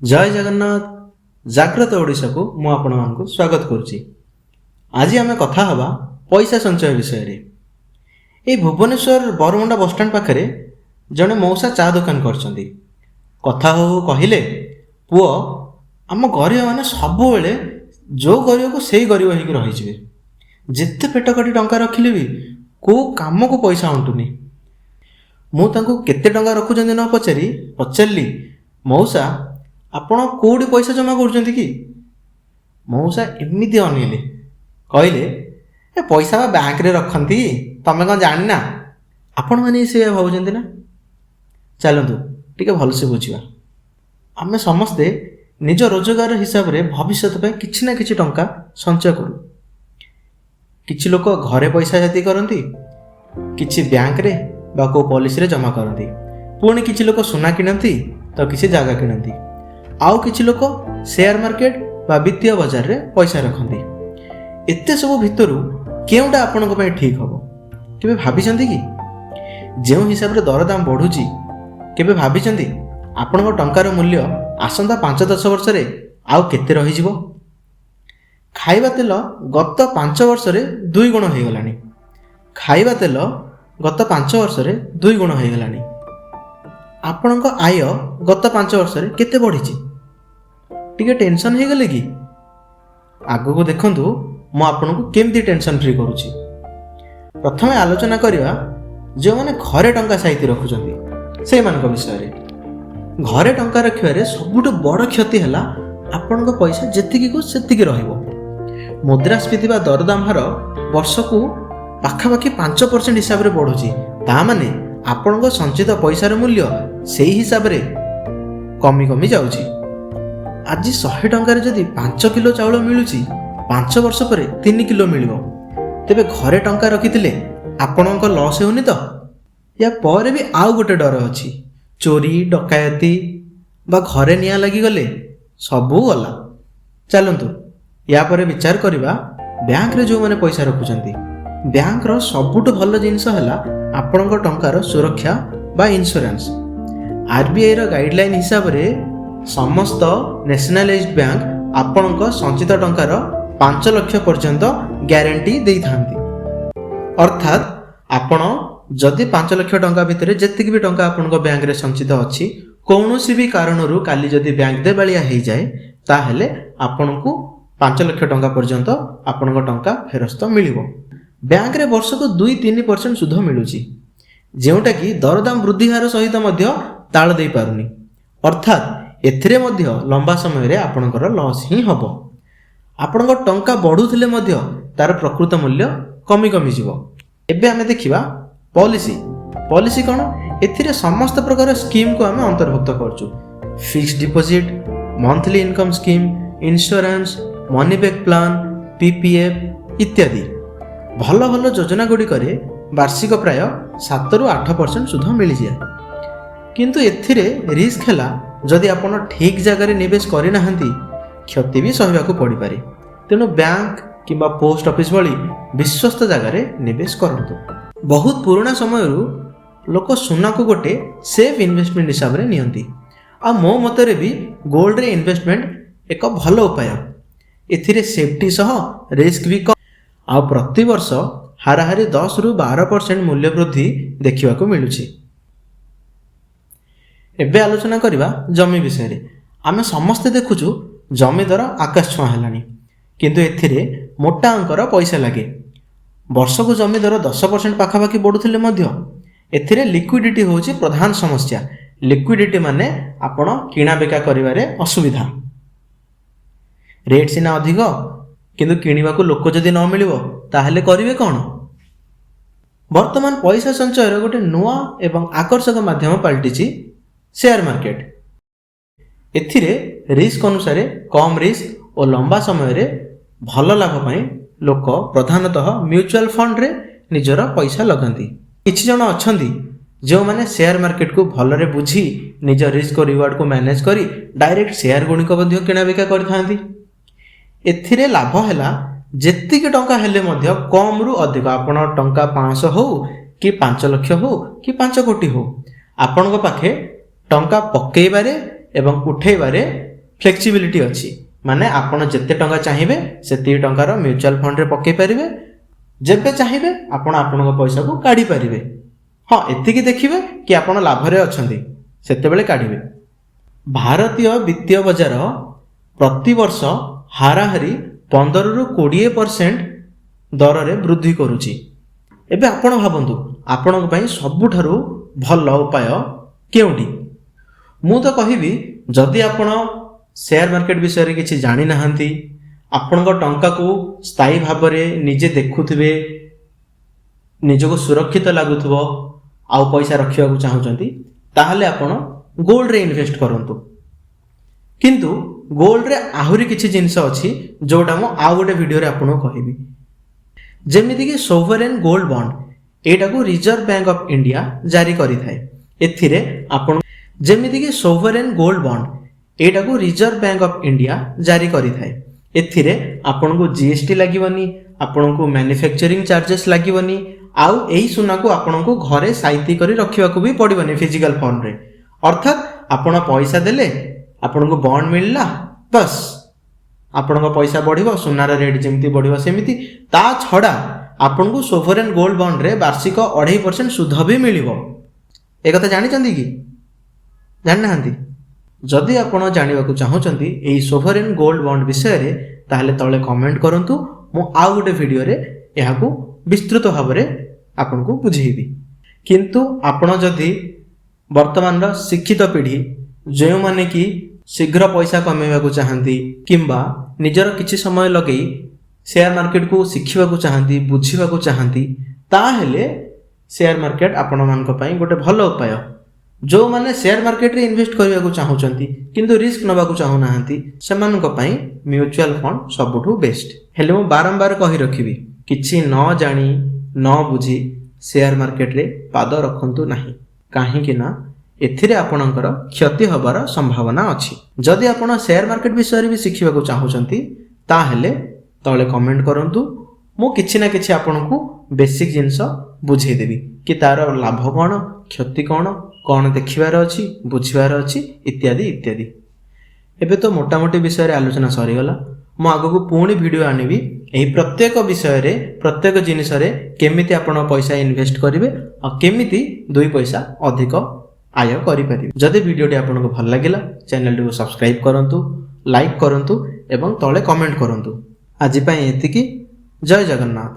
जय जगन्नाथ जाग्रत ओडिशा को मु आपण मानकु स्वागत करुच्ची। आज आम कथा हवा पैसा संचय विषय रे। ए भुवनेश्वर बरमुंडा बस स्टैंड पाखरे जने मौसा चा दुकान करछंती। कथा हो कहिले पुओ आम गरीब माने सबु बेले जो गरीब को सेही गरीब होइक रहि जिवे। जेते पेट कटी टंका रखिले भी को काम को पैसा अंटुनी। मु तांको केते टंका रखुचंदी न पचारली मौसा आपण कोडी पैसा जमा करूचंती कि? मौसा एमिति अनिले कहले ए पैसा बा बैंक रे रखंती तमे कौन जानि ना? आपण माने से भाबुचंती ना? चलंतु टिके भल से बुझिबा। आमे समस्ते निज रोजगार हिसाब रे भविष्यत पे किछि ना किछि टंका संचय करू। किछि लोक घरे पैसा जाति करंती, किछि बैंक रे बा को पॉलिसी रे जमा करंती, पुणी किछि लोक सोना किनंती तो किछि जागा किनंती, आउ किछि लोक शेयर मार्केट बा वित्तीय बाजार रे पैसा रखंती। एते सब भितरु केउटा आपन को पे ठीक हबो केबे भाबिचंती कि? जेउ हिसाब रे दरदाम बढ़ुची केबे भाबिचंती आपन को टंकार मूल्य आसंता 5-10 वर्ष रे आउ केते रहि जिवो? खाइबा तेल गत 5 वर्ष रे 2 गुण हो गलानी। खाइबा तेल गत 5 वर्ष रे 2 गुण हो गलानी। आपण को आय गत 5 वर्ष रे केते बढ़िची? टिके टेंशन हे गले कि? आगो को देखंतु मु आपन को केमती टेंशन फ्री करूची। प्रथमे आलोचना करिवा जो माने घरे टंका साइती रखुचंती से मान को विषय रे। घरे टंका रखिबारे सबुठ बड़ क्षति हला आपण को पैसा जेतिकी को सेतिकी रहिबो। मुद्रास्फीति बा दरदाम हार वर्ष को पाखापाखि 5% हिसाब रे बढ़ुची। ता माने आपण को संचित पैसार मूल्य सेही हिसाब रे कमी कमी जाउची। आज 100 टंकार जदि 5 किलो चाउल मिलुची 5 वर्ष पर 3 किलो मिलिबो, तेबे घरे टंका रखिथिले आपण को लॉस होनी तो? या पर भी आउ गोटे डर अछि, चोरी डकायती बा घरे निया लगी गले सबू गला। चलंतु या पर विचार करिबा बैंक रे जो माने पैसा रखुचंती। बैंक रो सबुठ भल जिंस हला आपण को टंकार सुरक्षा बा इंश्योरेंस। आरबीआई रो गाइडलाइन हिसाब रे समस्त नेशनलाइज्ड बैंक आपण को संचित टंकार 5 लाख पर्यंत ग्यारंटी देई थांती। अर्थात आपण जदि 5 लाख टंका भितर जेतिक भी टंका आपण को बैंक रे संचित अछि कोनोसी भी कारणरू काली जदि बैंक देबालिया हो जाए ताहेले आपण को 5 लाख टंका पर्यंत आपण को टंका फेरस्त मिलिबो। बैंक रे वर्ष को 2-3% सुध मिलुची, जेउटा कि दरदाम वृद्धि हार सहित मध्य ताल दे पारुनी। अर्थात एथिरे मध्य लंबा समय रे आपणकर लॉस ही हबो। आपणक टंका बढ़ुथिले मध्य तार प्रकृत मूल्य कमी कमी जिवो। एबे आमे देखिबा पॉलिसी कोन? एथिरे समस्त प्रकार स्कीम को आमे अंतर्भुक्त करछु। Fixed deposit, monthly income scheme, insurance, money back plan, PPF इत्यादि भल भल योजना गुडी करे वार्षिक प्राय 7-8% सुध मिली जाए। किंतु एथिरे रिस्क हैला जदि आपण ठीक जगह रे निवेश करि नाहंती क्षति भी सहबाकू पड़ी पारे। तेणु बैंक किंबा पोस्ट ऑफिस भली विश्वस्त जगह रे निवेश करंतु। बहुत पुराना समयरू लोक सोना को गोटे सेफ इन्वेस्टमेंट हिसाब रे नियंती। आ मो मतरे भी गोल्ड रे इन्वेस्टमेंट एक भल उपाय। एथिरे सेफ्टी सह रिस्क भी कम। आ प्रति वर्ष हाराहारी 10-12% मूल्य वृद्धि देखिबा को मिलुची। एबे आलोचना करिबा जमी विषय रे। आमे समस्त देखुछु जमी दर आकाश छुआ हेलानी, किंतु एथिरे मोटा अंकर पैसा लागे। वर्ष को जमी दर 10% पाखापाखि बढ़ुथिले मध्य एथिरे लिक्विडिटी होची प्रधान समस्या। लिक्विडिटी माने आपण किणा बेका करिवारे असुविधा। रेट सिना अधिक किंतु किणिबा को लोक जदि न मिलिबो ताहेले करिवे कोन? वर्तमान पैसा संचयर गोटे नुआ एवं आकर्षक माध्यम पलटिची शेयर मार्केट। एथिरे रिस्क अनुसार कम रिस्क और लंबा समय रे भल लाभ पाई लोक प्रधानतः म्यूचुअल फंड रे निजर पैसा लगांती। किछि जण अछंती जो माने शेयर मार्केट को भल रे बुझी निज रिस्क और रिवार्ड को मैनेज करी डायरेक्ट शेयर गुणिक मध्य किणा बिका करथांती। एथिरे लाभ हैला जेतिक टंका हेले मध्य कम रु अधिक आपण टंका 500 हो कि 5 लाख हो कि 5 कोटी हो आपण को पाखे टंका पकेइबारे एवं उठेइबारे फ्लेक्सिबिलिटी अच्छी माने आपण जिते टंका चाहिए से टंकार म्यूचुअल फंड रे पकई पारे जेबे चाहिए आपण आपण पैसा को काढ़ी पारे। हाँ एतिकी देखिए कि आपण लाभ रे अछंती सेतेबेले काढ़िबे। भारतीय वित्तीय बजार प्रति वर्ष हाराहारी 15 ରୁ 20% दर रे वृद्धि करुची। एबे आपण भाबंतु आपण पई सबुठारु भल उपाय केउंटी? मु तो कहिबी जदि आपण शेयर मार्केट विषय रे किछि जानि नाहंती आपणको टंका को स्थायी भाव में निजे देखुथिबे निजको सुरक्षित लागुथबो आउ पैसा रखिया को चाहउचंती ताहले आपण गोल्ड रे इन्वेस्ट करंतु। किंतु गोल्ड रे आहुरी किछि जिंस अछि जोटा मो आ गोटे वीडियो रे आपन कहिबी। जेमिति कि सोवरेन गोल्ड बॉन्ड एटा को रिजर्व बैंक ऑफ इंडिया जारी करि थाए। एथिरे आपण जेमिति कि सोवरेन गोल्ड बॉन्ड एटा को रिजर्व बैंक ऑफ इंडिया जारी करि थाए। एथिरे आपण को जीएसटी लागिवनी आपण को मैन्युफैक्चरिंग चार्जेस लागिवनी आउ एही सुना को आपण को घरे साइती करी रखिवा को भी पड़िबनी फिजिकल फॉर्म रे। अर्थात आपण पैसा देले आपण को बॉन्ड मिलला बस आपण को पैसा बढ़िबो सुनार रेट जेमती बढ़िबो सेमिति ता छडा आपण को सोवरेन गोल्ड बॉन्ड रे वार्षिक 2.5% सुध भी मिलिबो। ए कथा जानि चंदी कि जानि नाहंती? जदि आपण जानिबा को चाहउचंती एही सोवरेन गोल्ड बॉन्ड विषय रे ताहले तळे कमेंट करंतु मु आ गोटे वीडियो रे एहाकू विस्तृत भाव रे आपण को बुझेबी। किंतु आपण जदि वर्तमान रो शिक्षित पीढ़ी जो माने कि शीघ्र पैसा कमेवा को चाहती किंबा निजर किछि समय लगे शेयर मार्केट को शिखिबा को चाहती बुझिबा को चाहती ताहेले शेयर मार्केट आपण मानक पई गोटे भल उपाय। जो माने शेयर मार्केट रे इन्वेस्ट करबा को चाहउचंती किंतु रिस्क नबा को चाहू नाहंती सेमानक पई म्यूचुअल फंड सबुठु बेस्ट। हेले मु बारंबार कहि रखिबी किछि न जानी न बुझी शेयर मार्केट रे पाद रखंतु नाही काहे कि ना एथिरे आपणकर क्षति हबार संभावना अछि। जदि आपण शेयर मार्केट विषय रे भी शिखिबा को चाहउचंती ताहेले तळे कमेंट करंतु मु किछि ना किछि आपणकू बेसिक जिंस बुझेई देबी कि तार लाभ कोन क्षति कोन देखिबार अछि बुझिबार अछि इत्यादि इत्यादि। एबे तो मोटा मोटी विषय रे आलोचना सरी गला। मु आगो को पुणी वीडियो आनिबी एही प्रत्येक विषय रे प्रत्येक जिनिस रे केमिति आपण पैसा इन्वेस्ट करिवे आ केमिति 2 पैसा अधिक आय करि परिबे। जदि वीडियोटी आपनको भल लागिला चैनल को सब्सक्राइब करंतु लाइक करंतु एवं तळे कमेंट करंतु। आज पई एतिकी जय जगन्नाथ।